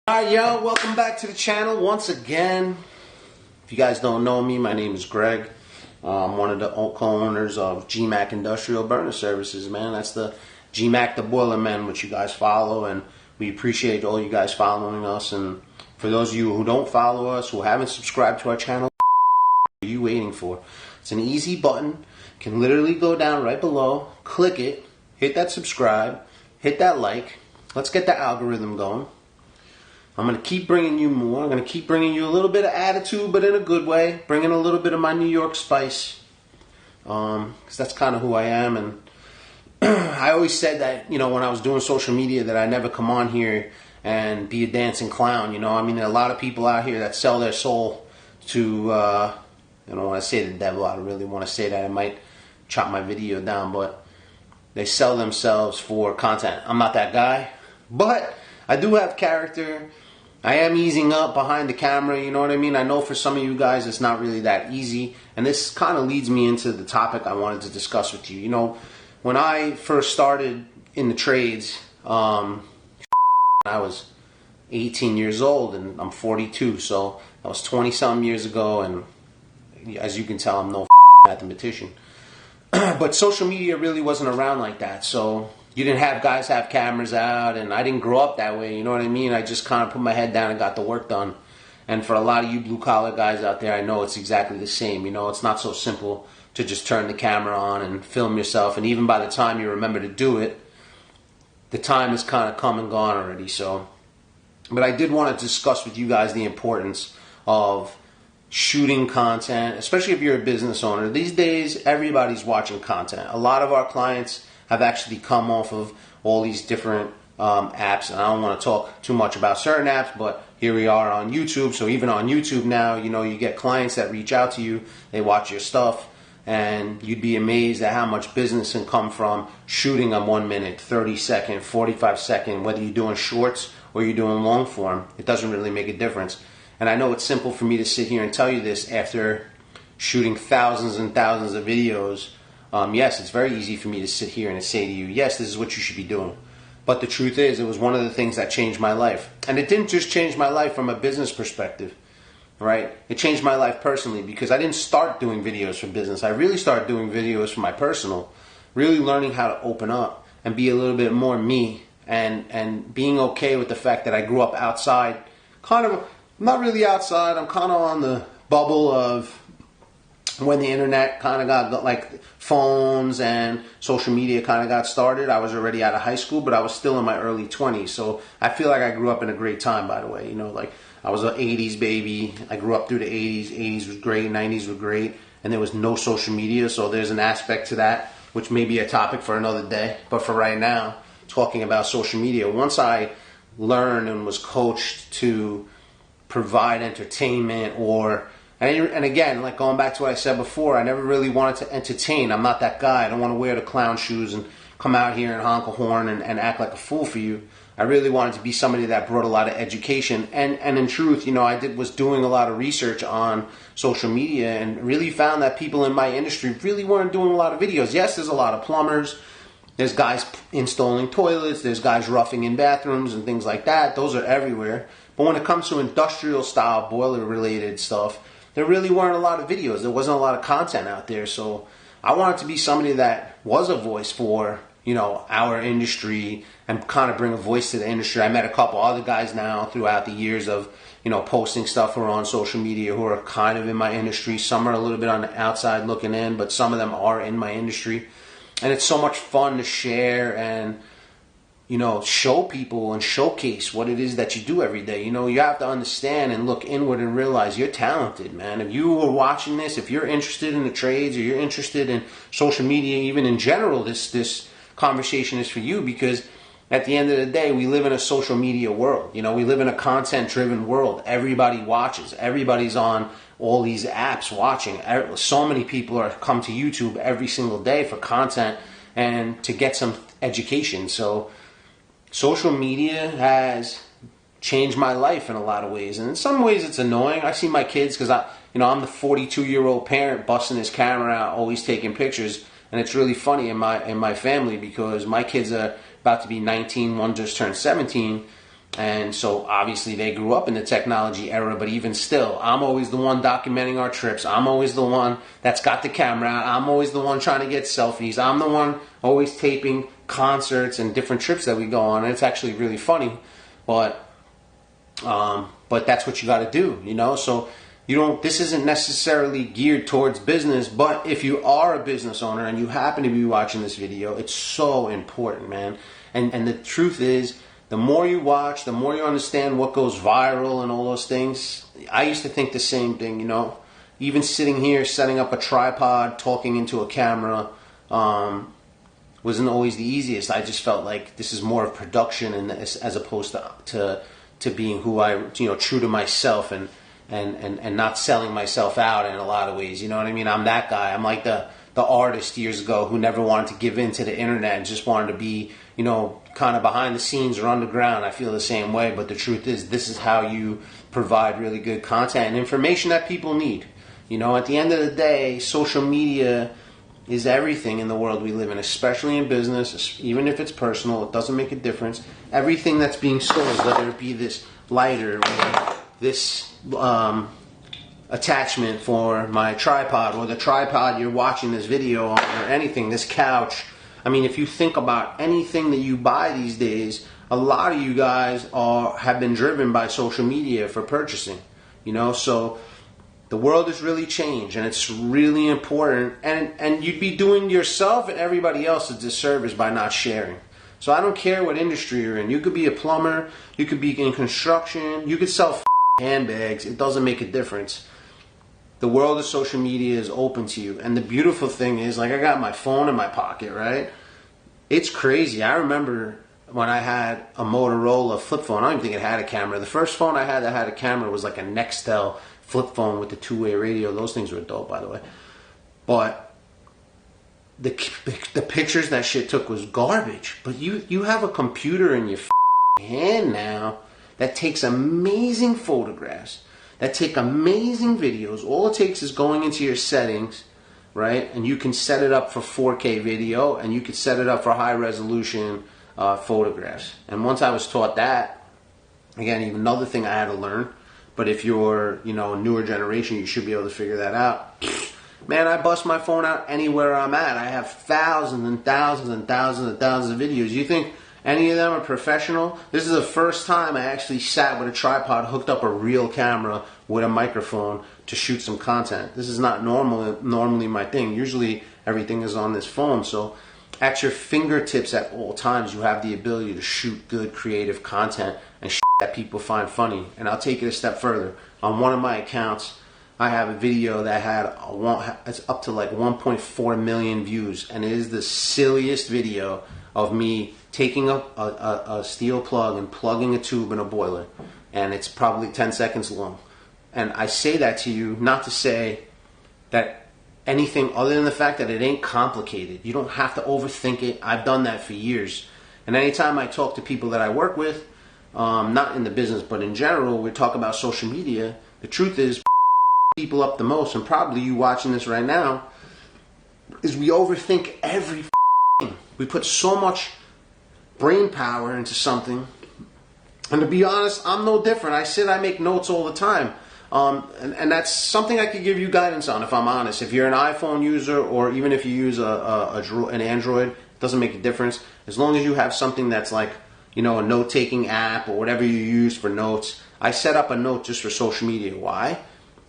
Alright, yo, welcome back to the channel once again. If you guys don't know me, my name is Greg. I'm one of the co-owners of GMAK Industrial Burner Services, man. That's the GMAK, the boiler men, which you guys follow, and we appreciate all you guys following us. And for those of you who don't follow us, who haven't subscribed to our channel, what are you waiting for? It's an easy button. You can literally go down right below, click it, hit that subscribe, hit that like. Let's get the algorithm going. I'm going to keep bringing you more. I'm going to keep bringing you a little bit of attitude, but in a good way. Bringing a little bit of my New York spice. Because that's kind of who I am. And I always said that, you know, when I was doing social media, that I never come on here and be a dancing clown. You know, I mean, there are a lot of people out here that sell their soul to, I don't want to say the devil. I don't really want to say that. I might chop my video down, but they sell themselves for content. I'm not that guy. But I do have character. I am easing up behind the camera, you know what I mean? I know for some of you guys it's not really that easy. And this kind of leads me into the topic I wanted to discuss with you. You know, when I first started in the trades, I was 18 years old and I'm 42. So that was 20-something years ago. And as you can tell, I'm no mathematician. But social media really wasn't around like that. So you didn't have guys have cameras out, and I didn't grow up that way, you know what I mean? I just kind of put my head down and got the work done. And for a lot of you blue-collar guys out there, I know it's exactly the same. You know, it's not so simple to just turn the camera on and film yourself, and even by the time you remember to do it, the time has kind of come and gone already. So, but I did want to discuss with you guys the importance of shooting content, especially if you're a business owner. These days, everybody's watching content. A lot of our clients have actually come off of all these different apps, and I don't want to talk too much about certain apps, but here we are on YouTube. So even on YouTube now, you know, you get clients that reach out to you, they watch your stuff, and you'd be amazed at how much business can come from shooting a 1 minute, 30 second, 45 second, whether you're doing shorts or you're doing long form. It doesn't really make a difference. And I know it's simple for me to sit here and tell you this after shooting thousands and thousands of videos. Yes, it's very easy for me to sit here and say to you, yes, this is what you should be doing. But the truth is, it was one of the things that changed my life. And it didn't just change my life from a business perspective, right? It changed my life personally, because I didn't start doing videos for business. I really started doing videos for my personal, really learning how to open up and be a little bit more me, and being okay with the fact that I grew up outside, kind of, not really outside, I'm kind of on the bubble of when the internet kind of got, like, phones and social media kind of got started. I was already out of high school, but I was still in my early 20s. So I feel like I grew up in a great time, by the way. You know, like, I was an 80s baby. I grew up through the 80s. 80s was great. 90s were great. And there was no social media. So there's an aspect to that, which may be a topic for another day. But for right now, talking about social media, once I learned and was coached to provide entertainment, and again, like going back to what I said before, I never really wanted to entertain. I'm not that guy. I don't want to wear the clown shoes and come out here and honk a horn and act like a fool for you. I really wanted to be somebody that brought a lot of education. And in truth, you know, I was doing a lot of research on social media and really found that people in my industry really weren't doing a lot of videos. Yes, there's a lot of plumbers. There's guys installing toilets. There's guys roughing in bathrooms and things like that. Those are everywhere. But when it comes to industrial style boiler related stuff, there really weren't a lot of videos. There wasn't a lot of content out there. So I wanted to be somebody that was a voice for, you know, our industry and kind of bring a voice to the industry. I met a couple other guys now throughout the years of, you know, posting stuff who are on social media who are kind of in my industry. Some are a little bit on the outside looking in, but some of them are in my industry. And it's so much fun to share and, you know, show people and showcase what it is that you do every day. You know, you have to understand and look inward and realize you're talented, man. If you are watching this, if you're interested in the trades or you're interested in social media, even in general, this conversation is for you, because at the end of the day, we live in a social media world. You know, we live in a content-driven world. Everybody watches. Everybody's on all these apps watching. So many people come to YouTube every single day for content and to get some education. So social media has changed my life in a lot of ways, and in some ways it's annoying. I see my kids, because I'm the 42-year-old parent busting his camera out, always taking pictures, and it's really funny in my family, because my kids are about to be 19, one just turned 17, And so obviously they grew up in the technology era, but even still, I'm always the one documenting our trips. I'm always the one that's got the camera out. I'm always the one trying to get selfies. I'm the one always taping concerts and different trips that we go on. And it's actually really funny, but that's what you got to do, you know? So you don't, this isn't necessarily geared towards business, but if you are a business owner and you happen to be watching this video, it's so important, man. And the truth is, the more you watch, the more you understand what goes viral and all those things. I used to think the same thing, you know. Even sitting here, setting up a tripod, talking into a camera, wasn't always the easiest. I just felt like this is more of production, and as opposed to being who I, you know, true to myself and not selling myself out in a lot of ways. You know what I mean? I'm that guy. I'm like the artist years ago who never wanted to give in to the internet and just wanted to be, you know, kind of behind the scenes or underground. I feel the same way, but the truth is, this is how you provide really good content and information that people need. You know, at the end of the day, social media is everything in the world we live in, especially in business, even if it's personal, it doesn't make a difference. Everything that's being sold, whether it be this lighter or this attachment for my tripod, or the tripod you're watching this video on, or anything, this couch. I mean, if you think about anything that you buy these days, a lot of you guys have been driven by social media for purchasing, you know. So the world has really changed, and it's really important, and you'd be doing yourself and everybody else a disservice by not sharing. So I don't care what industry you're in. You could be a plumber, you could be in construction, you could sell handbags. It doesn't make a difference. The world of social media is open to you. And the beautiful thing is, like, I got my phone in my pocket, right? It's crazy. I remember when I had a Motorola flip phone. I don't even think it had a camera. The first phone I had that had a camera was like a Nextel flip phone with the two-way radio. Those things were dope, by the way. But the pictures that shit took was garbage. But you have a computer in your hand now that takes amazing photographs, that take amazing videos. All it takes is going into your settings, right? And you can set it up for 4K video, and you can set it up for high resolution photographs. And once I was taught that, again, even another thing I had to learn, but if you're, you know, a newer generation, you should be able to figure that out. Man, I bust my phone out anywhere I'm at. I have thousands and thousands and thousands and thousands of videos. You think any of them are professional? This is the first time I actually sat with a tripod, hooked up a real camera with a microphone to shoot some content. This is not normally my thing. Usually everything is on this phone. So at your fingertips at all times, you have the ability to shoot good creative content and shit that people find funny. And I'll take it a step further. On one of my accounts, I have a video that it's up to like 1.4 million views, and it is the silliest video of me taking a steel plug and plugging a tube in a boiler, and it's probably 10 seconds long. And I say that to you not to say that anything other than the fact that it ain't complicated. You don't have to overthink it. I've done that for years. And anytime I talk to people that I work with, not in the business but in general, we talk about social media, the truth is, people up the most, and probably you watching this right now, is we overthink every thing. We put so much brain power into something, and to be honest, I'm no different. I make notes all the time, and that's something I could give you guidance on if I'm honest. If you're an iPhone user, or even if you use an Android, it doesn't make a difference. As long as you have something that's like, you know, a note-taking app or whatever you use for notes. I set up a note just for social media. Why?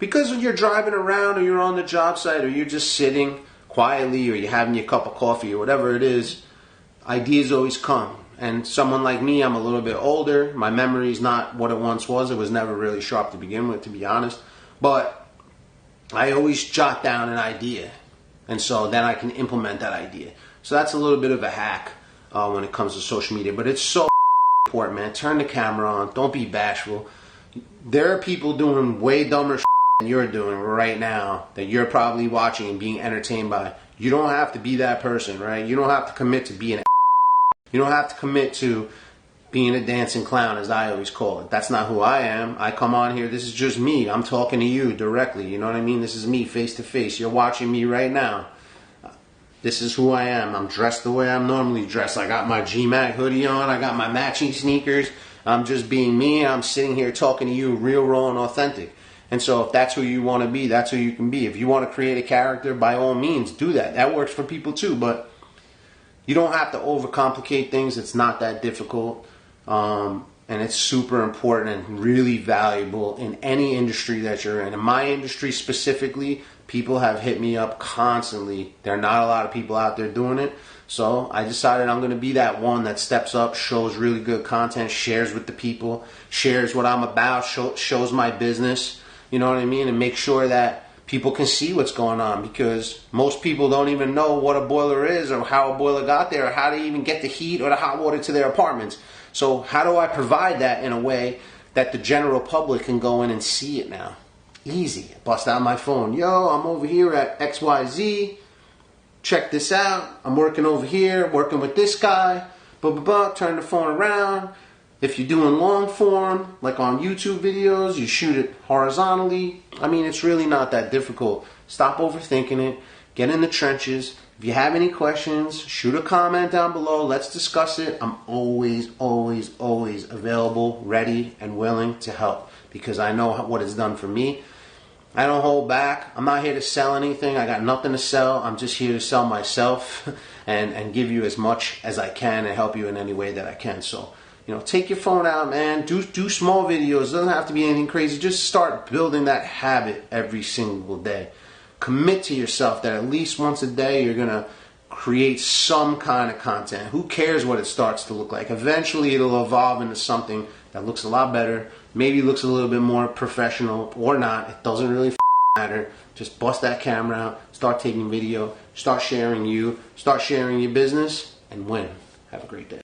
Because when you're driving around, or you're on the job site, or you're just sitting quietly, or you're having your cup of coffee, or whatever it is, ideas always come. And someone like me, I'm a little bit older. My memory's not what it once was. It was never really sharp to begin with, to be honest. But I always jot down an idea, and so then I can implement that idea. So that's a little bit of a hack when it comes to social media. But it's so important, man. Turn the camera on. Don't be bashful. There are people doing way dumber than you're doing right now that you're probably watching and being entertained by. You don't have to be that person, right? You don't have to commit to being you don't have to commit to being a dancing clown, as I always call it. That's not who I am. I come on here, this is just me. I'm talking to you directly, you know what I mean? This is me face to face. You're watching me right now. This is who I am. I'm dressed the way I'm normally dressed. I got my GMAK hoodie on. I got my matching sneakers. I'm just being me. I'm sitting here talking to you real, raw, and authentic. And so if that's who you want to be, that's who you can be. If you want to create a character, by all means, do that. That works for people too, but you don't have to overcomplicate things. It's not that difficult. And it's super important and really valuable in any industry that you're in. In my industry specifically, people have hit me up constantly. There are not a lot of people out there doing it. So I decided I'm going to be that one that steps up, shows really good content, shares with the people, shares what I'm about, shows my business, you know what I mean? And make sure that people can see what's going on, because most people don't even know what a boiler is or how a boiler got there or how to even get the heat or the hot water to their apartments. So how do I provide that in a way that the general public can go in and see it now? Easy. Bust out my phone. Yo, I'm over here at XYZ. Check this out. I'm working over here, working with this guy. Blah, blah, blah. Turn the phone around. If you're doing long form, like on YouTube videos, you shoot it horizontally. I mean, it's really not that difficult. Stop overthinking it. Get in the trenches. If you have any questions, shoot a comment down below. Let's discuss it. I'm always, always, always available, ready, and willing to help, because I know what it's done for me. I don't hold back. I'm not here to sell anything. I got nothing to sell. I'm just here to sell myself and give you as much as I can and help you in any way that I can. So, you know, take your phone out, man. Do small videos. It doesn't have to be anything crazy. Just start building that habit every single day. Commit to yourself that at least once a day you're going to create some kind of content. Who cares what it starts to look like? Eventually it'll evolve into something that looks a lot better. Maybe looks a little bit more professional or not. It doesn't really matter. Just bust that camera out. Start taking video. Start sharing you. Start sharing your business and win. Have a great day.